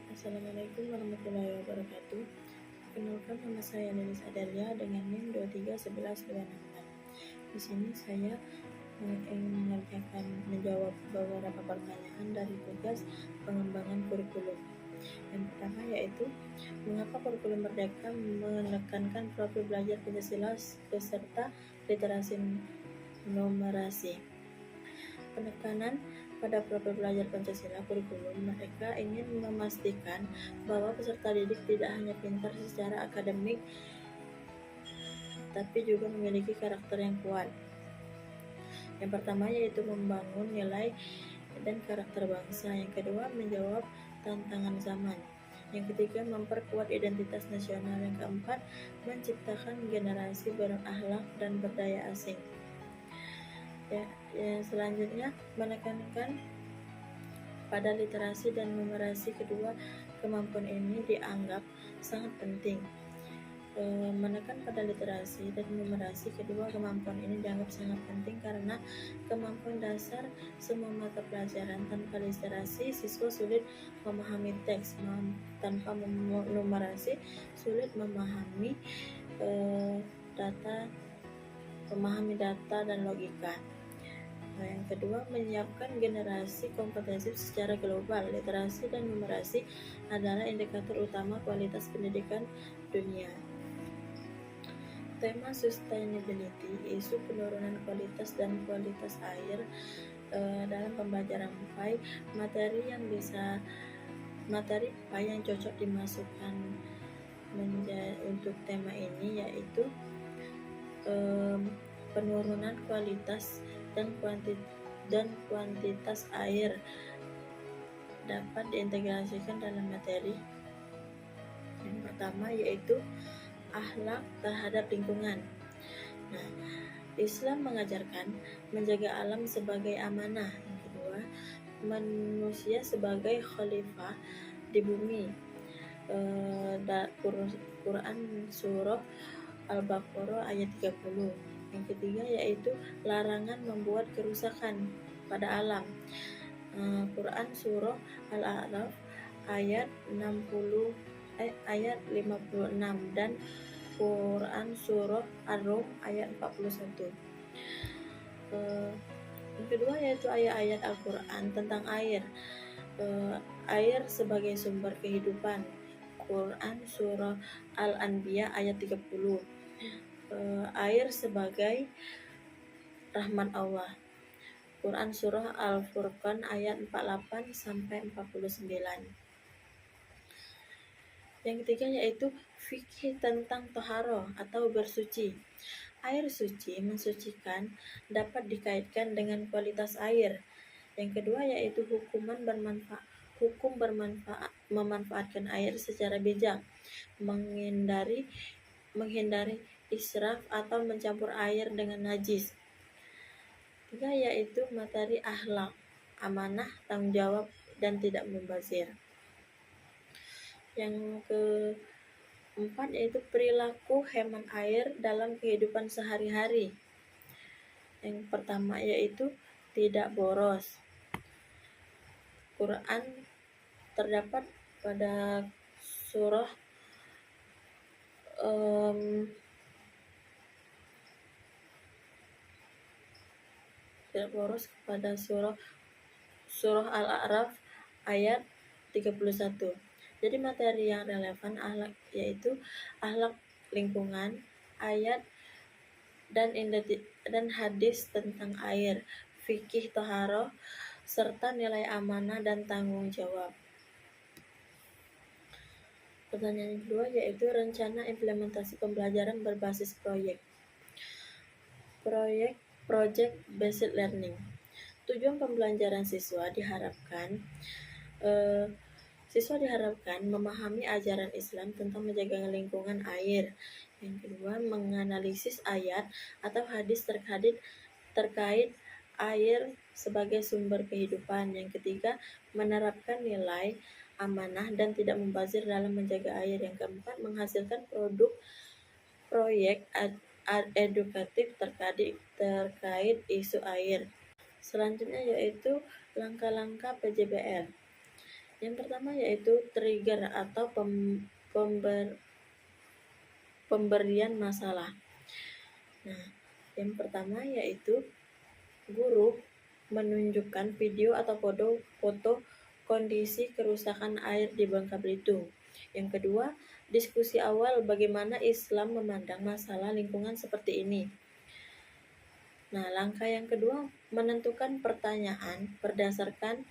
Assalamualaikum warahmatullahi wabarakatuh. Perkenalkan, nama saya Denis Adelia dengan NIM 2311264. Di sini saya ingin menjawab beberapa pertanyaan dari tugas pengembangan kurikulum. Yang pertama yaitu, mengapa kurikulum Merdeka menekankan profil belajar Pancasila beserta literasi numerasi? Penekanan pada profil belajar Pancasila kurikulum Merdeka ingin memastikan bahwa peserta didik tidak hanya pintar secara akademik, tapi juga memiliki karakter yang kuat. Yang pertama yaitu membangun nilai dan karakter bangsa. Yang kedua, menjawab tantangan zaman. Yang ketiga, memperkuat identitas nasional. Yang keempat, menciptakan generasi berakhlak dan berdaya asing. Selanjutnya, menekankan pada literasi dan numerasi. Kedua kemampuan ini dianggap sangat penting. Menekan pada literasi dan numerasi, kedua kemampuan ini dianggap sangat penting karena kemampuan dasar semua mata pelajaran. Tanpa literasi, siswa sulit memahami teks. Tanpa numerasi, sulit memahami data dan logika. Yang kedua, menyiapkan generasi kompetensif secara global. Literasi dan numerasi adalah indikator utama kualitas pendidikan dunia. Tema sustainability, isu penurunan kualitas dan kualitas air dalam pembelajaran PAI. Materi PAI yang cocok dimasukkan untuk tema ini yaitu penurunan kualitas dan kuantitas air dapat diintegrasikan dalam materi. Yang pertama yaitu akhlak terhadap lingkungan. Nah, Islam mengajarkan menjaga alam sebagai amanah. Yang kedua, manusia sebagai khalifah di bumi. Quran surah Al-Baqarah ayat 30. Yang ketiga yaitu larangan membuat kerusakan pada alam. Quran surah Al-A'raf ayat 56 dan Quran surah Ar-Rum ayat 41. Yang kedua yaitu ayat-ayat Al-Quran tentang air. Air sebagai sumber kehidupan. Quran surah Al-Anbiya ayat 30. Air sebagai rahmat Allah. Quran surah Al-Furqan ayat 48 sampai 49. Yang ketiga yaitu fikih tentang toharoh atau bersuci. Air suci mensucikan dapat dikaitkan dengan kualitas air. Yang kedua yaitu hukum memanfaatkan air secara bijak, menghindari israf atau mencampur air dengan najis. Tiga yaitu materi akhlak, amanah, tanggung jawab, dan tidak mubazir. Yang keempat yaitu perilaku hemat air dalam kehidupan sehari-hari. Yang pertama yaitu tidak boros. Quran terdapat pada surah tidak boros pada surah Al-A'raf ayat 31. Jadi materi yang relevan akhlak yaitu akhlak lingkungan, ayat dan hadis tentang air, fikih toharoh, serta nilai amanah dan tanggung jawab. Pertanyaan yang kedua yaitu rencana implementasi pembelajaran berbasis project based learning. Tujuan pembelajaran siswa diharapkan memahami ajaran Islam tentang menjaga lingkungan air. Yang kedua, menganalisis ayat atau hadis terkait air sebagai sumber kehidupan. Yang ketiga, menerapkan nilai amanah dan tidak mubazir dalam menjaga air. Yang keempat, menghasilkan proyek edukatif terkait isu air. Selanjutnya yaitu langkah-langkah PJBL. Yang pertama yaitu trigger atau pemberian masalah. Nah, yang pertama yaitu guru menunjukkan video atau foto kondisi kerusakan air di Bangka Belitung. Yang kedua, diskusi awal bagaimana Islam memandang masalah lingkungan seperti ini. Nah, langkah yang kedua menentukan pertanyaan berdasarkan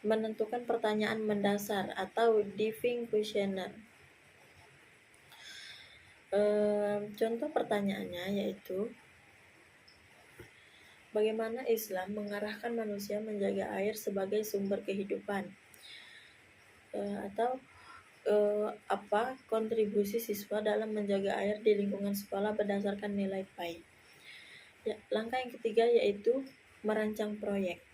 menentukan pertanyaan mendasar atau diving questionnaire. Contoh pertanyaannya yaitu bagaimana Islam mengarahkan manusia menjaga air sebagai sumber kehidupan? Atau apa kontribusi siswa dalam menjaga air di lingkungan sekolah berdasarkan nilai PAI? Ya, langkah yang ketiga yaitu merancang proyek.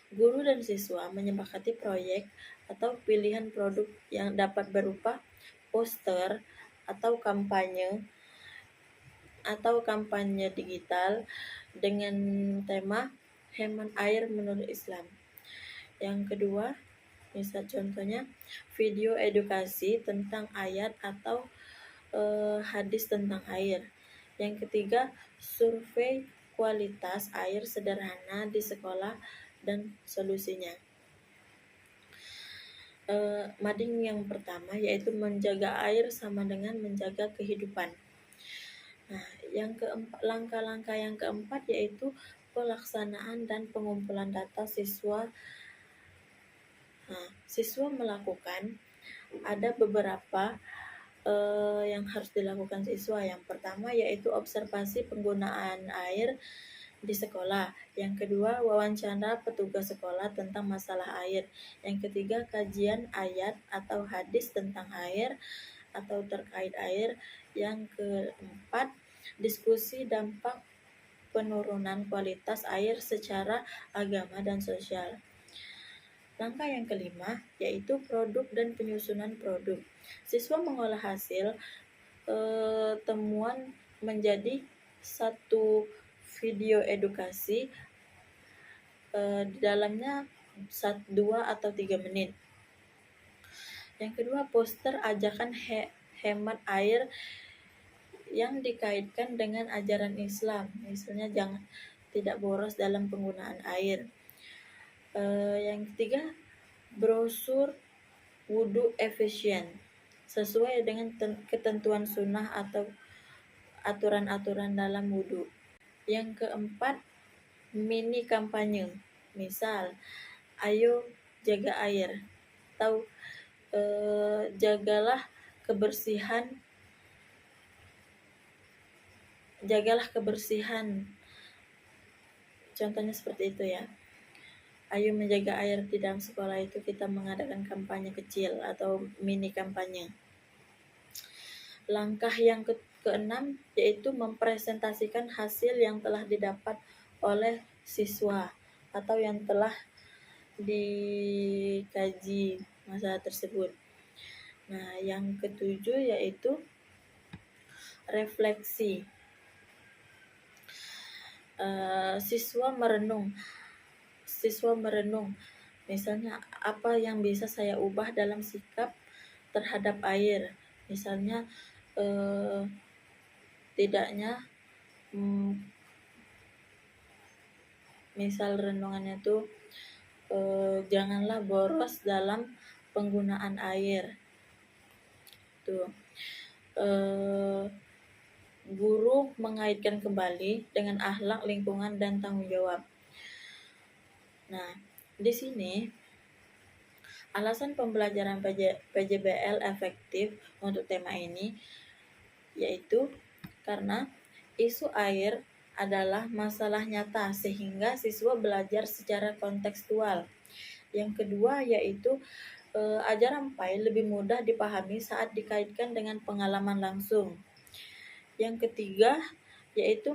Guru dan siswa menyepakati proyek atau pilihan produk yang dapat berupa poster atau kampanye digital dengan tema hemat air menurut Islam. Yang kedua, misal contohnya video edukasi tentang ayat atau hadis tentang air. Yang ketiga, survei kualitas air sederhana di sekolah dan solusinya. Mading yang pertama yaitu menjaga air sama dengan menjaga kehidupan. Nah, langkah-langkah yang keempat yaitu pelaksanaan dan pengumpulan data siswa. Nah, siswa melakukan ada beberapa yang harus dilakukan siswa. Yang pertama yaitu observasi penggunaan air di sekolah. Yang kedua, wawancara petugas sekolah tentang masalah air. Yang ketiga, kajian ayat atau hadis tentang air atau terkait air. Yang keempat, diskusi dampak penurunan kualitas air secara agama dan sosial. Langkah yang kelima yaitu produk dan penyusunan produk. Siswa mengolah hasil temuan menjadi satu video edukasi, di dalamnya 2 atau 3 menit. Yang kedua, poster ajakan hemat air yang dikaitkan dengan ajaran Islam, misalnya jangan tidak boros dalam penggunaan air. Yang ketiga, brosur wudhu efisien sesuai dengan ketentuan sunnah atau aturan-aturan dalam wudhu. Yang keempat, mini kampanye, misal ayo jaga air atau jagalah kebersihan, contohnya seperti itu ya. Ayo menjaga air di dalam sekolah itu kita mengadakan kampanye kecil atau mini kampanye. Langkah yang keenam yaitu mempresentasikan hasil yang telah didapat oleh siswa atau yang telah dikaji masalah tersebut. Nah, yang ketujuh yaitu refleksi. Siswa merenung, misalnya apa yang bisa saya ubah dalam sikap terhadap air, misalnya tidaknya misal renungannya itu janganlah boros dalam penggunaan air. Tuh. Guru mengaitkan kembali dengan akhlak, lingkungan, dan tanggung jawab. Nah, di sini alasan pembelajaran PJBL efektif untuk tema ini yaitu karena isu air adalah masalah nyata sehingga siswa belajar secara kontekstual. Yang kedua yaitu ajaran PAI lebih mudah dipahami saat dikaitkan dengan pengalaman langsung. Yang ketiga yaitu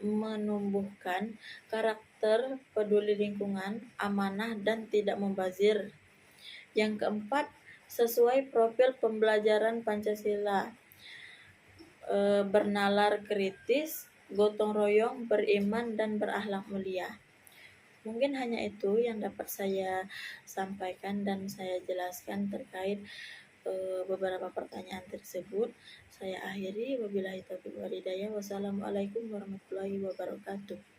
menumbuhkan karakter peduli lingkungan, amanah, dan tidak membazir. Yang keempat, sesuai profil pembelajaran Pancasila, bernalar kritis, gotong royong, beriman, dan berakhlak mulia. Mungkin hanya itu yang dapat saya sampaikan dan saya jelaskan terkait beberapa pertanyaan tersebut. Saya akhiri, wabillahi taufiq wal hidayah. Wassalamualaikum warahmatullahi wabarakatuh.